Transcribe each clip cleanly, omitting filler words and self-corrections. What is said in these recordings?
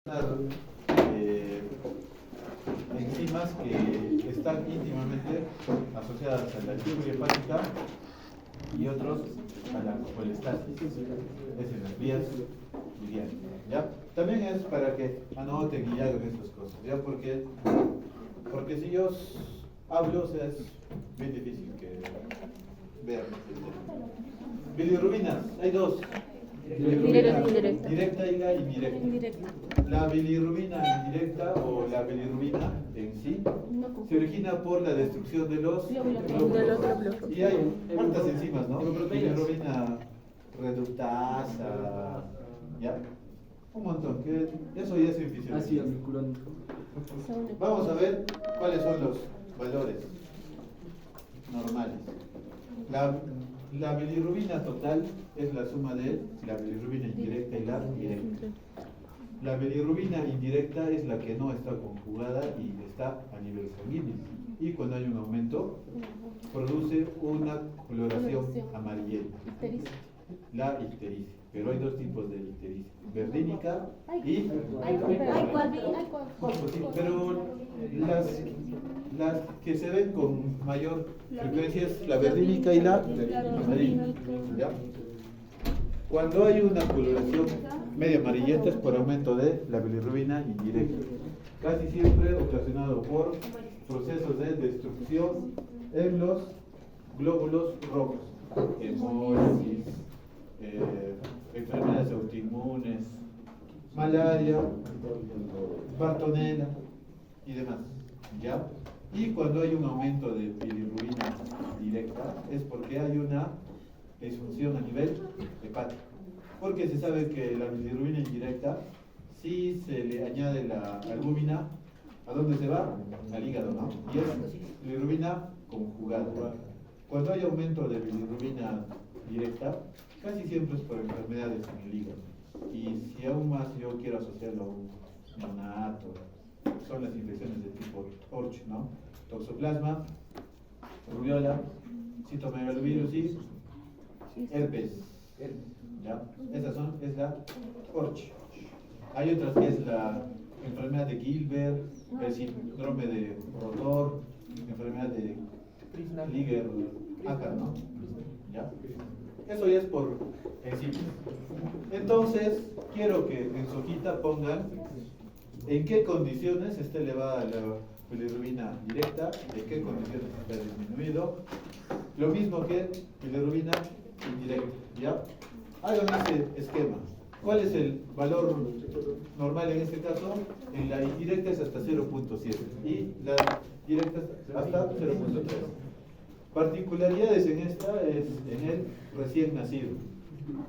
eh, enzimas que están íntimamente asociadas a la fibra hepática y otros a la colestasis, es en las vías biliares, ¿ya? También es para que anoten y hagan estas cosas, ¿ya? Porque si yo hablo, o sea, es bien difícil que vean el tema. Bilirrubinas, hay dos. Bilirrubina directa y la indirecta. La bilirrubina indirecta o la bilirrubina en sí se origina por la destrucción de los glóbulos rojos. Y hay hartas enzimas, ¿no? Bilirrubina reductasa, ¿ya? Un montón, que eso ya es en fisiología. Vamos a ver cuáles son los valores normales. La bilirrubina total es la suma de la bilirrubina indirecta y la directa. La bilirrubina indirecta es la que no está conjugada y está a nivel sanguíneo. Y cuando hay un aumento, produce una coloración amarillenta. La ictericia. Pero hay dos tipos de ictericia: verdínica y... Pero las que se ven con mayor frecuencia es la verdínica y la verdínica, ¿ya? Cuando hay una coloración media amarillenta es por aumento de la bilirrubina indirecta, casi siempre ocasionado por procesos de destrucción en los glóbulos rojos, hemólisis, enfermedades autoinmunes, malaria, bartonella y demás, ¿ya? Y cuando hay un aumento de bilirrubina directa es porque hay una disfunción a nivel hepático, porque se sabe que la bilirrubina indirecta, si se le añade la albúmina, ¿a dónde se va? Al hígado, ¿no? Y es bilirrubina conjugada. Cuando hay aumento de bilirrubina directa, casi siempre es por enfermedades en el hígado. Y si aún más yo quiero asociarlo a un neonato, son las infecciones de tipo Orch, ¿no? Toxoplasma, rubiola, citomegalovirus y herpes, ¿ya? Es la Orch. Hay otras que es la enfermedad de Gilbert, el síndrome de Rotor, enfermedad de Liger-Acker, ¿no? ¿Ya? Eso ya es por enzimas. Entonces, quiero que en su hojita pongan en qué condiciones está elevada la bilirrubina directa, en qué condiciones está disminuido. Lo mismo que bilirrubina indirecta, ¿ya? Hagan ese esquema. ¿Cuál es el valor normal en este caso? En la indirecta es hasta 0.7 y la directa hasta 0.3. Particularidades en esta es en el recién nacido.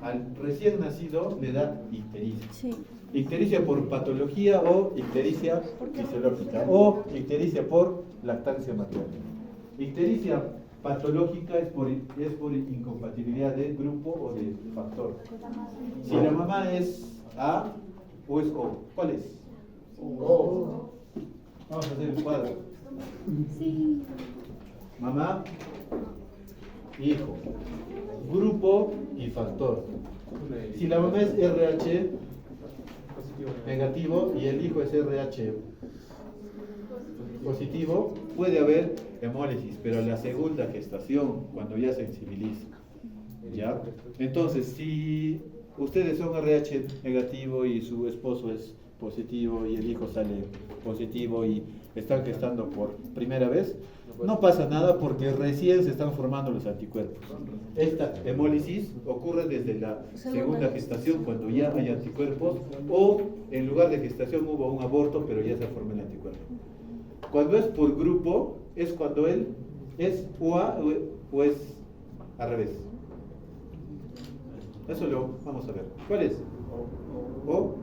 Al recién nacido le da ictericia. Sí. Ictericia por patología o ictericia fisiológica o ictericia por lactancia materna. Ictericia patológica es por incompatibilidad de grupo o de factor. Si la mamá es A o es O, ¿cuál es? O. Vamos a hacer el cuadro. Sí. Mamá, hijo, grupo y factor. Si la mamá es RH negativo y el hijo es RH positivo, puede haber hemólisis, pero la segunda gestación, cuando ya sensibiliza, ¿ya? Entonces, si ustedes son RH negativo y su esposo es positivo y el hijo sale positivo y están gestando por primera vez, no pasa nada porque recién se están formando los anticuerpos. Esta hemólisis ocurre desde la segunda gestación, cuando ya hay anticuerpos, o en lugar de gestación hubo un aborto, pero ya se formó el anticuerpo. Cuando es por grupo, es cuando él es OA o es al revés. Eso lo vamos a ver. ¿Cuál es? O.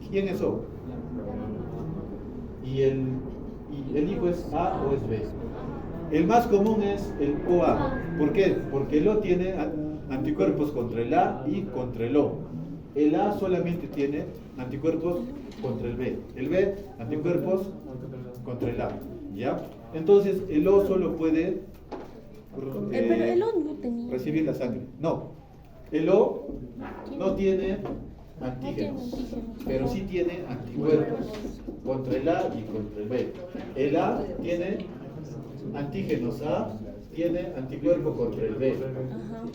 ¿Quién es O? Y el hijo es A o es B. El más común es el OA. ¿Por qué? Porque el O tiene anticuerpos contra el A y contra el O. El A solamente tiene anticuerpos contra el B. El B, anticuerpos contra el A. ¿Ya? Entonces, el O solo puede pero el O no tenía. recibir la sangre. No. El O no tiene antígenos, pero sí tiene anticuerpos contra el A y contra el B. El A tiene antígenos A, tiene anticuerpo contra el B.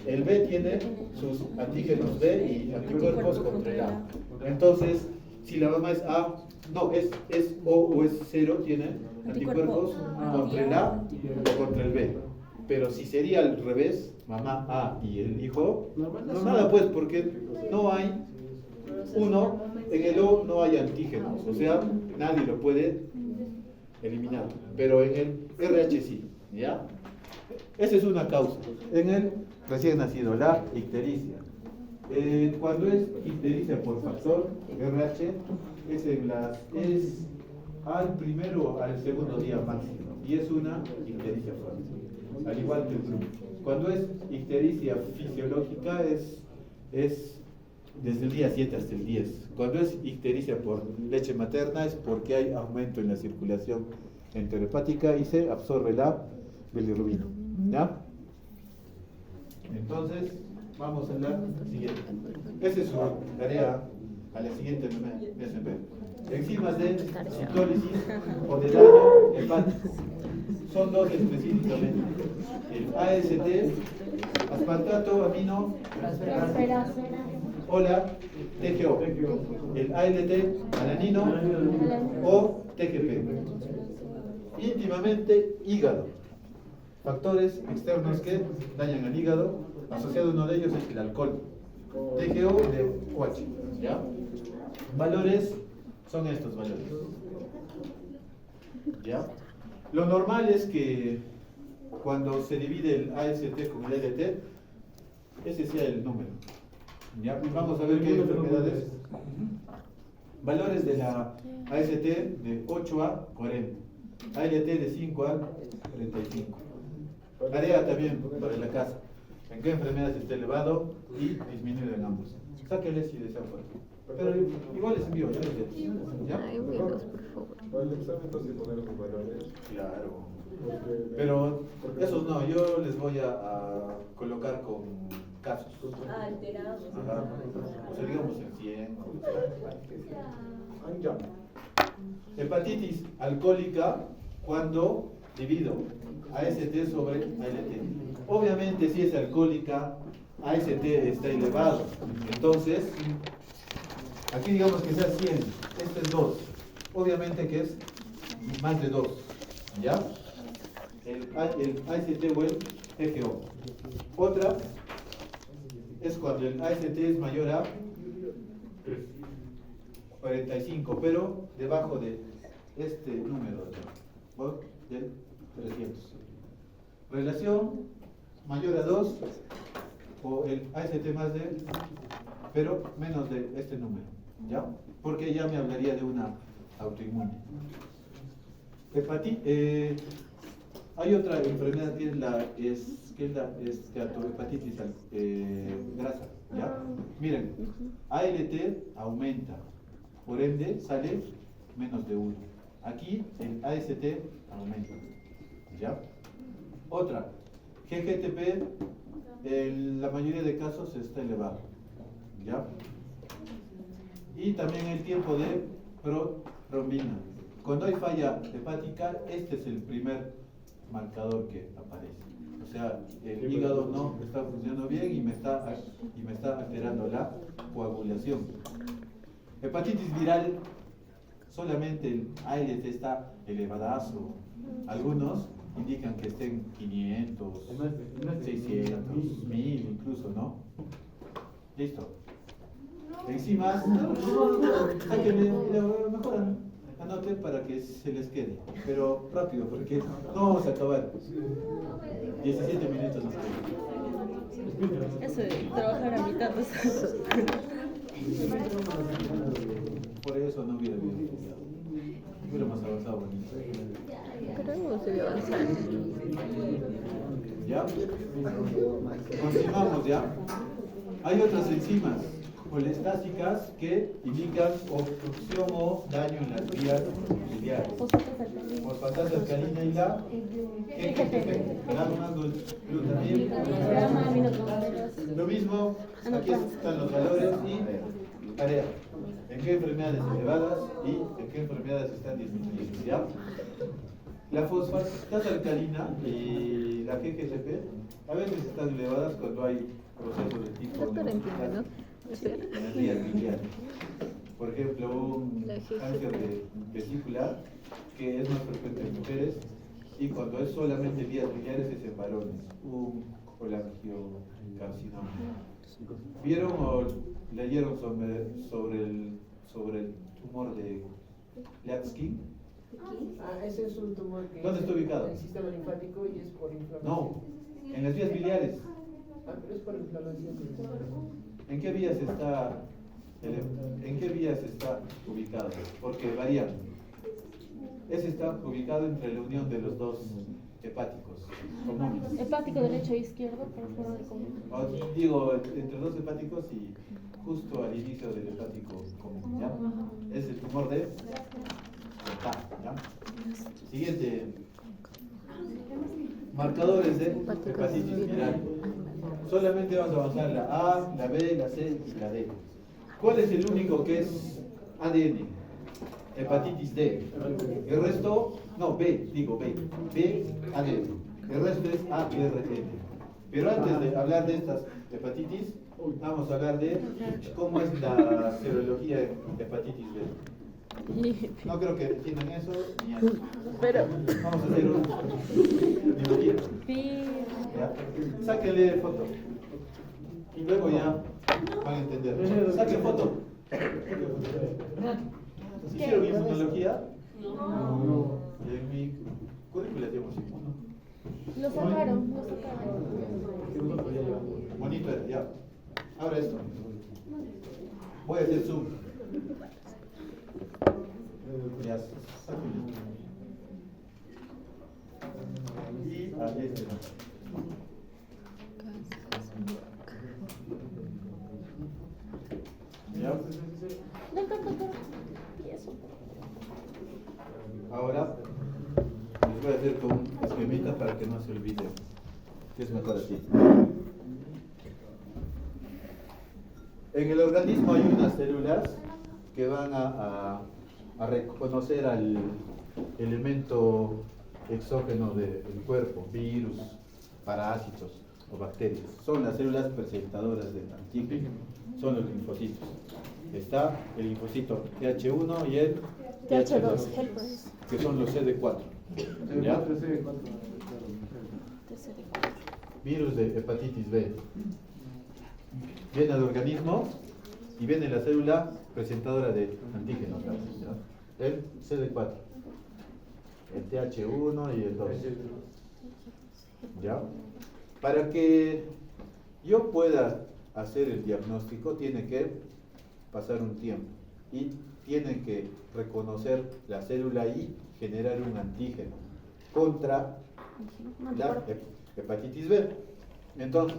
El B tiene sus antígenos B y anticuerpos contra el A. Entonces, si la mamá es A, no, es O o es 0, tiene anticuerpos contra el A o contra el B. Pero si sería al revés, mamá A y el hijo, no nada pues, porque no hay uno, en el O no hay antígenos, o sea, nadie lo puede eliminar, pero en el RH sí, ¿ya? Esa es una causa. En el recién nacido, la ictericia. Cuando es ictericia por factor RH, es al primero o al segundo día máximo, y es una ictericia fuerte, al igual que el grupo. Cuando es ictericia fisiológica es desde el día 7 hasta el 10. Cuando es ictericia por leche materna es porque hay aumento en la circulación enterohepática y se absorbe la bilirrubina. ¿Ya? Entonces, vamos a la siguiente. Esa es su tarea a la siguiente MSP. Enzimas de citólisis o de daño hepático. Son dos específicamente. El AST, aspartato amino o la TGO. El ALT, alanino o TGP. Íntimamente hígado. Factores externos que dañan al hígado. Asociado a uno de ellos es el alcohol. TGO de OH. ¿Ya? Valores son estos valores. ¿Ya? Lo normal es que cuando se divide el AST con el LT, ese sea el número. ¿Ya? Vamos a ver qué enfermedades. Valores de la AST de 8 a 40. ALT de 5 a 35. Tarea también para la casa. ¿En qué enfermedades está elevado y disminuido en ambos? Sáquenles si desean por aquí. Pero igual les envío, ¿ya? Ay, envíelos, por favor. Para el examen entonces poner los valores. Claro. Pero esos no, yo les voy a colocar con casos. Alterados. Ajá. O sea, digamos en 100. Ya. Hepatitis alcohólica cuando divido AST sobre ALT. Obviamente si es alcohólica, AST está elevado. Entonces, aquí digamos que sea 100, este es 2. Obviamente que es más de 2. ¿Ya? El AST o el TGO. Otra es cuando el AST es mayor a 45, pero debajo de este número del 300. Relación mayor a 2 o el AST más de, pero menos de este número, ¿ya? Porque ya me hablaría de una autoinmune. Hay otra enfermedad que es la esteatohepatitis grasa, ¿ya? Miren, ALT aumenta, por ende sale menos de 1. Aquí el AST aumenta, ¿ya? Otra, GGTP, en la mayoría de casos está elevado, ¿ya? Y también el tiempo de protrombina. Cuando hay falla hepática, este es el primer marcador que aparece. O sea, el hígado no está funcionando bien y me está alterando la coagulación. Hepatitis viral, solamente el ALT está elevadazo. Algunos indican que estén 500, 600, 1000 incluso, ¿no? Listo. Enzimas, mejor anoten para que se les quede, pero rápido porque no vamos a acabar. 17 minutos nos quedan. Eso de trabajar a mitad de esas. Por eso no hubiera habido. Hubiéramos avanzado bonito. Pero hemos debido avanzar. ¿Ya? Continuamos, ¿ya? Hay otras enzimas colestásicas que indican obstrucción o daño en las vías biliares. Fosfatasa alcalina y la GGTP, glutamina. Lo mismo, aquí están los valores y Tarea. ¿En qué enfermedades elevadas y en qué enfermedades están disminuidas? ¿Ya? La fosfatasa alcalina y la GGCP a veces están elevadas cuando hay procesos de tipo Doctor, entiende, ¿no? Espera. en las vías biliares. Por ejemplo, un La GGCP. cáncer de vesicular que es más frecuente en mujeres y cuando es solamente vías biliares es en varones, un colangiocarcinoma. ¿Vieron o leyeron sobre el tumor de Klatskin? Ese es un tumor que ¿Dónde está ubicado? en el sistema linfático y es por inflamación. No, en las vías biliares. Pero es por inflamación. ¿En qué vías está ubicado? Porque varían. Ese está ubicado entre la unión de los dos hepáticos comunes. Hepático derecho e izquierdo, por fuera de común. O digo, entre dos hepáticos y justo al inicio del hepático común, ¿ya? Es el tumor de ¿ya? Siguiente. Marcadores de hepatitis viral. Solamente vamos a avanzar la A, la B, la C y la D. ¿Cuál es el único que es ADN? Hepatitis D. El resto, no, B, digo B. B, ADN. El resto es ARN. Pero antes de hablar de estas hepatitis, vamos a hablar de cómo es la serología de hepatitis B. No creo que entiendan eso ni eso. Pero, Vamos a hacer un biología. ¿Ya? Sáquenle foto. Y luego ya van a entender. Saquen foto. ¿Hicieron inmunología? No. En mi currícula hacíamos inmuno. Lo sacaron. Bonito era, ya. Ahora esto. Voy a hacer zoom. Ya, sáquenle. Y a este. ¿Ya? Ahora les voy a hacer con un esquemita para que no se olvide que es mejor así. En el organismo hay unas células que van a reconocer al elemento exógeno del cuerpo, virus, parásitos o bacterias. Son las células presentadoras del antígeno, son los linfocitos. Está el linfocito TH1 y el TH2, que son los CD4. ¿Ya? Virus de hepatitis B. Viene al organismo y viene la célula presentadora de antígenos, ¿ya? El CD4, el TH1 y el 2. ¿Ya? Para que yo pueda hacer el diagnóstico tiene que pasar un tiempo y tiene que reconocer la célula y generar un antígeno contra la hepatitis B. Entonces,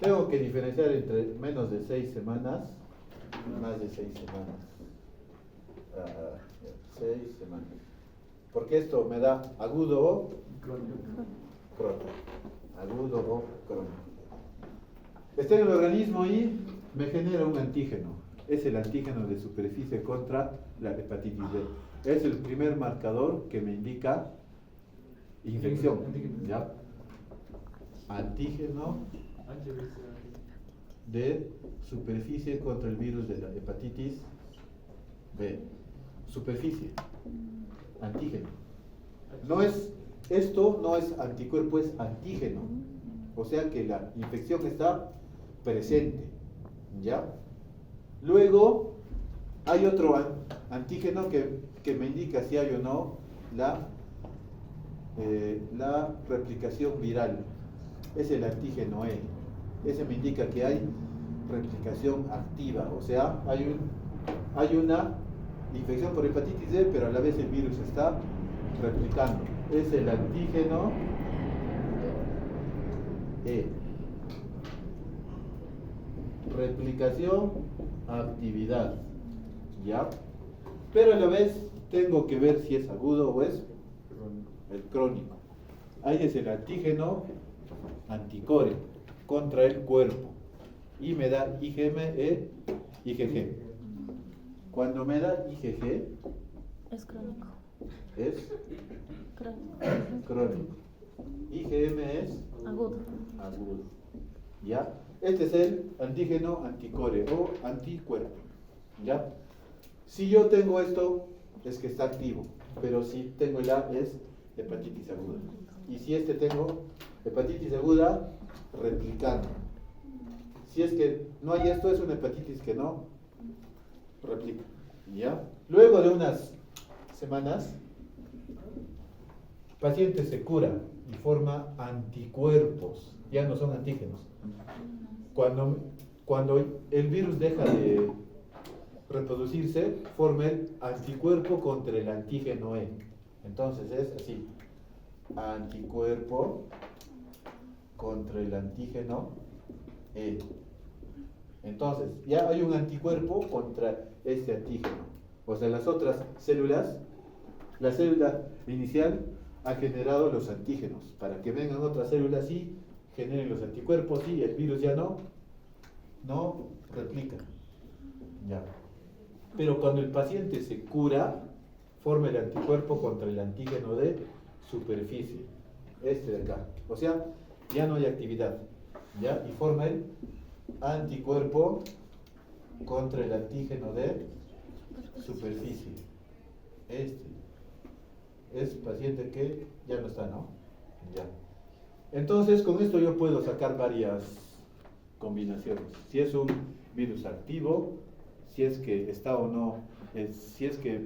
tengo que diferenciar entre menos de 6 semanas y más de 6 semanas. 6 semanas. Porque esto me da agudo o crónico. Agudo o crónico. Está en el organismo y me genera un antígeno. Es el antígeno de superficie contra la hepatitis B. Es el primer marcador que me indica infección. ¿Ya? Antígeno de superficie contra el virus de la hepatitis B. Superficie. Antígeno. Esto no es anticuerpo, es antígeno. O sea que la infección está presente. ¿Ya? Luego hay otro antígeno que me indica si hay o no la replicación viral. Es el antígeno E. Ese me indica que hay replicación activa, o sea, hay una infección por hepatitis D, pero a la vez el virus está replicando. Es el antígeno E. Replicación, actividad, ¿ya? Pero a la vez tengo que ver si es agudo o es el crónico. Ahí es el antígeno anticore contra el cuerpo y me da IgM IgG. Cuando me da IgG, Es crónico. es Crónico. crónico. IgM es Agudo. agudo. ¿Ya? Este es el antígeno anticore o anticuerpo. ¿Ya? Si yo tengo esto, es que está activo. Pero si tengo el A, es hepatitis aguda. Y si tengo hepatitis aguda, replicando. Si es que no hay esto, es una hepatitis que no replica. ¿Ya? Luego de unas semanas, el paciente se cura y forma anticuerpos, ya no son antígenos. Cuando el virus deja de reproducirse, forma el anticuerpo contra el antígeno E. Entonces es así: anticuerpo contra el antígeno E. Entonces, ya hay un anticuerpo contra este antígeno. O sea, las otras células, la célula inicial ha generado los antígenos para que vengan otras células y generen los anticuerpos y el virus ya no replica. Ya. Pero cuando el paciente se cura, forma el anticuerpo contra el antígeno de superficie, este de acá. O sea, ya no hay actividad, ¿ya? Y forma el anticuerpo contra el antígeno de superficie. Este es paciente que ya no está, ¿no? Ya. Entonces, con esto yo puedo sacar varias combinaciones. Si es un virus activo, si es que está o no, si es que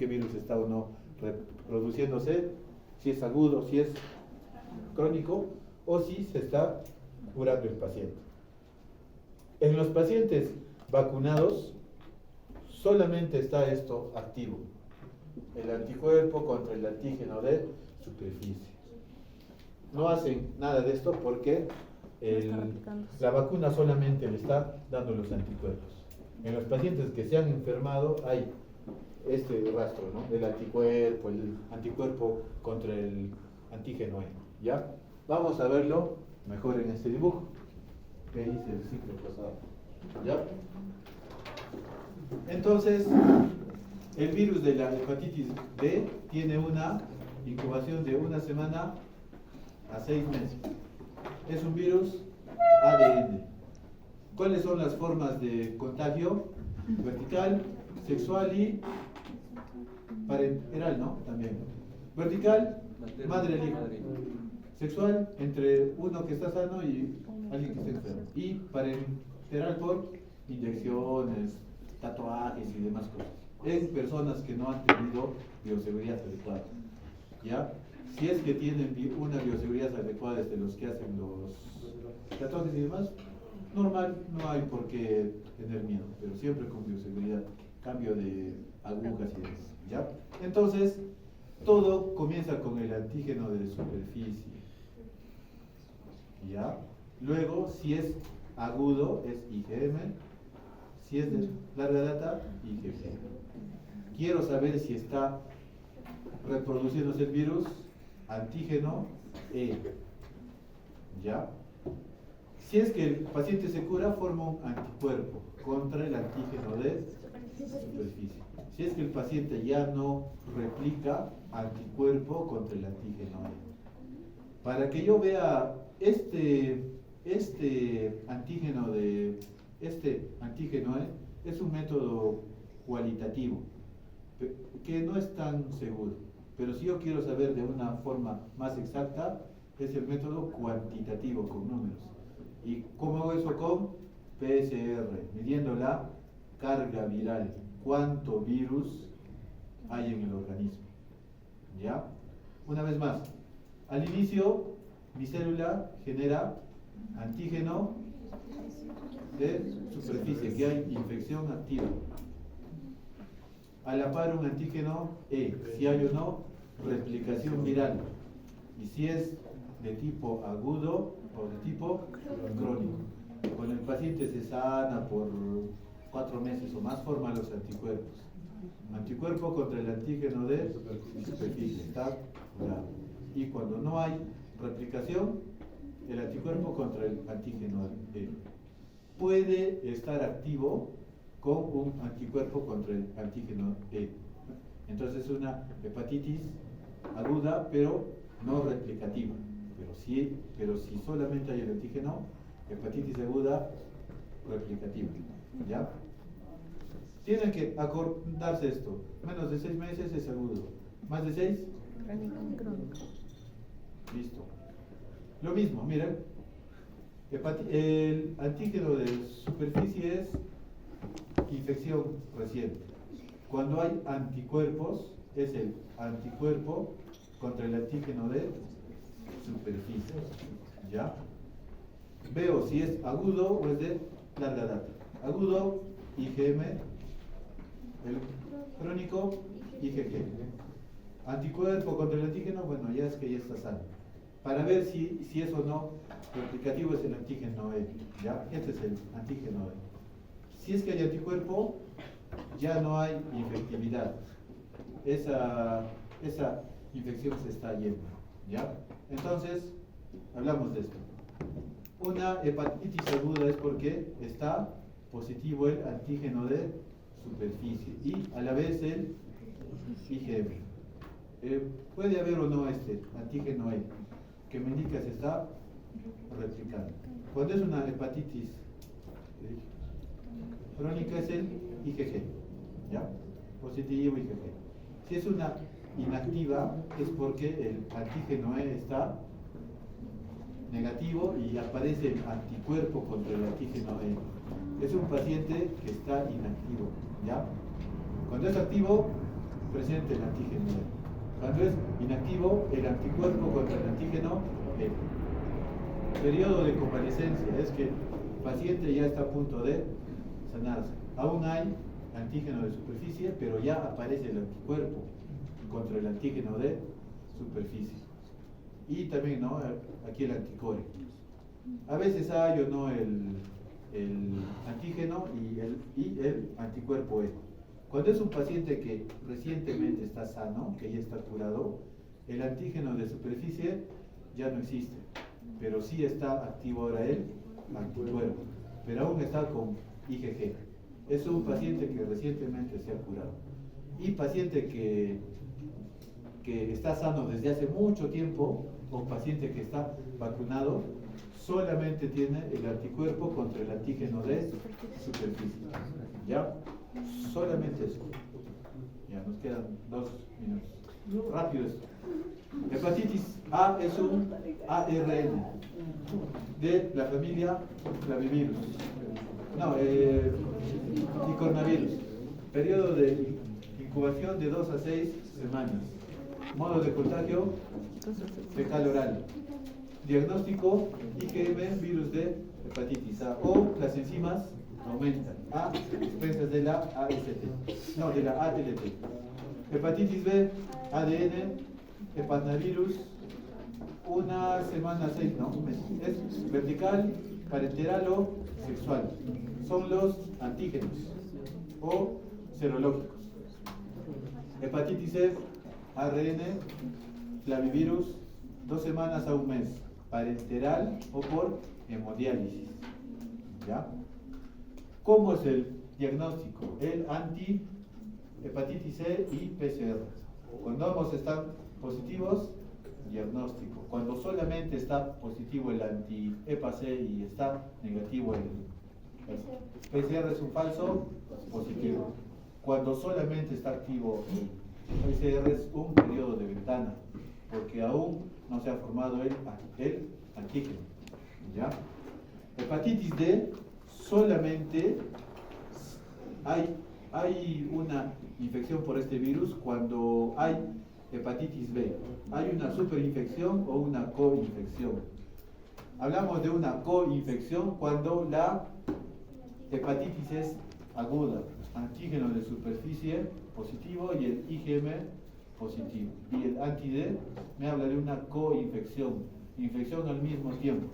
virus está o no reproduciéndose, si es agudo, si es crónico, o si se está curando el paciente. En los pacientes vacunados, solamente está esto activo, el anticuerpo contra el antígeno de superficie. No hacen nada de esto porque la vacuna solamente le está dando los anticuerpos. En los pacientes que se han enfermado hay este rastro, ¿no? El anticuerpo contra el antígeno E. ¿Ya? Vamos a verlo mejor en este dibujo que hice el ciclo pasado. ¿Ya? Entonces, el virus de la hepatitis B tiene una incubación de 1 semana a 6 meses. Es un virus ADN. ¿Cuáles son las formas de contagio? Vertical, sexual y parenteral, ¿no? También. Vertical, madre al hijo. Sexual, entre uno que está sano y alguien que está enfermo. Y parenteral por inyecciones, tatuajes y demás cosas. En personas que no han tenido bioseguridad adecuada. ¿Ya? Si es que tienen una bioseguridad adecuada desde los que hacen los tatuajes y demás, normal, no hay por qué tener miedo, pero siempre con bioseguridad, cambio de agujas y demás. ¿Ya? Entonces, todo comienza con el antígeno de superficie. ¿Ya? Luego, si es agudo, es IgM. Si es de larga data, IgG. Quiero saber si está reproduciéndose el virus, antígeno E. ¿Ya? Si es que el paciente se cura, forma un anticuerpo contra el antígeno de superficie. Si es que el paciente ya no replica, anticuerpo contra el antígeno E. Para que yo vea este antígeno E es un método cualitativo que no es tan seguro, pero si yo quiero saber de una forma más exacta, es el método cuantitativo con números. ¿Y cómo hago eso? Con PCR, midiendo la carga viral, cuánto virus hay en el organismo. ¿Ya? Una vez más, al inicio mi célula genera antígeno de superficie, que hay infección activa. A la par un antígeno E, si hay o no replicación viral. Y si es de tipo agudo o de tipo crónico. Cuando el paciente se sana por 4 meses o más, forma los anticuerpos. Anticuerpo contra el antígeno de superficie, está curado. Y cuando no hay replicación, el anticuerpo contra el antígeno E. puede estar activo con un anticuerpo contra el antígeno E. Entonces es una hepatitis aguda, pero no replicativa. Pero si solamente hay el antígeno, hepatitis aguda replicativa. ¿Ya? Tienen que acordarse esto. Menos de 6 meses es agudo. Más de 6, Crónico. listo. Lo mismo, miren. El antígeno de superficie es infección reciente. Cuando hay anticuerpos, es el anticuerpo contra el antígeno de superficie. ¿Ya? Veo si es agudo o es de larga data. Agudo, IgM. El crónico, IgG. Anticuerpo contra el antígeno, bueno, ya es que ya está sano. Para ver si es o no replicativo es el antígeno E. ¿Ya? Este es el antígeno E. Si es que hay anticuerpo, ya no hay infectividad. Esa infección se está yendo. ¿Ya? Entonces, hablamos de esto. Una hepatitis aguda es porque está positivo el antígeno de superficie y a la vez el IgM. Puede haber o no este antígeno E, que me indica si está replicando. Cuando es una hepatitis crónica es el IgG, ¿ya? Positivo IgG. Si es una inactiva es porque el antígeno E está negativo y aparece el anticuerpo contra el antígeno E. Es un paciente que está inactivo, ¿ya? Cuando es activo, presente el antígeno E. Cuando es inactivo, el anticuerpo contra el antígeno E. Periodo de convalecencia es que el paciente ya está a punto de sanarse. Aún hay antígeno de superficie, pero ya aparece el anticuerpo contra el antígeno de superficie. Y también, ¿no?, aquí el anticore. A veces hay o no el antígeno y el anticuerpo E. Cuando es un paciente que recientemente está sano, que ya está curado, el antígeno de superficie ya no existe, pero sí está activo ahora el anticuerpo, pero aún está con IgG. Es un paciente que recientemente se ha curado. Y paciente que está sano desde hace mucho tiempo, o paciente que está vacunado, solamente tiene el anticuerpo contra el antígeno de superficie. ¿Ya? Solamente eso. Ya, nos quedan 2 minutos. Rápido esto. Hepatitis A es un ARN de la familia Flavivirus. No, Picornavirus. Periodo de incubación de 2 a 6 semanas. Modo de contagio fecal oral. Diagnóstico IgM, virus de hepatitis A, o las enzimas aumentan a expensas de la AST, no, de la ALT. Hepatitis B, ADN, hepatnavirus, 1 semana, 6, no, un mes. Es vertical, parenteral o sexual. Son los antígenos o serológicos. Hepatitis C, ARN, flavivirus, 2 semanas a un mes, parenteral o por hemodiálisis. ¿Ya? ¿Cómo es el diagnóstico? El anti-hepatitis C y PCR. Cuando ambos están positivos, diagnóstico. Cuando solamente está positivo el anti-EPA-C y está negativo el PCR, es un falso positivo. Cuando solamente está activo el PCR, es un periodo de ventana, porque aún no se ha formado el antígeno. ¿Ya? Hepatitis D, solamente hay una infección por este virus cuando hay hepatitis B. Hay una superinfección o una coinfección. Hablamos de una coinfección cuando la hepatitis es aguda, antígeno de superficie positivo y el IgM positivo. Y el anti-D me habla de una coinfección, infección al mismo tiempo.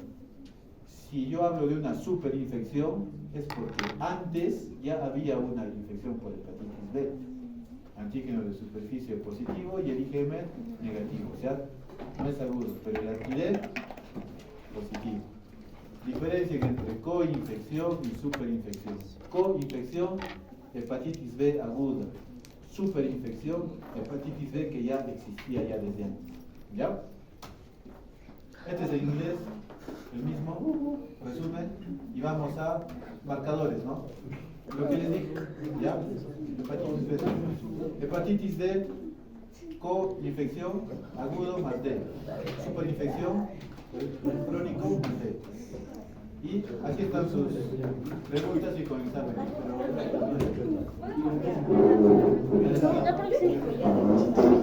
Si yo hablo de una superinfección, es porque antes ya había una infección por hepatitis B. Antígeno de superficie positivo y el IgM negativo. O sea, no es agudo, pero el anti-D positivo. Diferencia entre coinfección y superinfección. Coinfección, hepatitis B aguda. Superinfección, hepatitis B que ya existía ya desde antes. ¿Ya? Este es el inglés, el mismo resumen, y vamos a marcadores, ¿no? Lo que les dije, ¿ya? Hepatitis B. Hepatitis D, coinfección, agudo más D. Superinfección, crónico más D. Y aquí están sus preguntas y con examen. La próxima.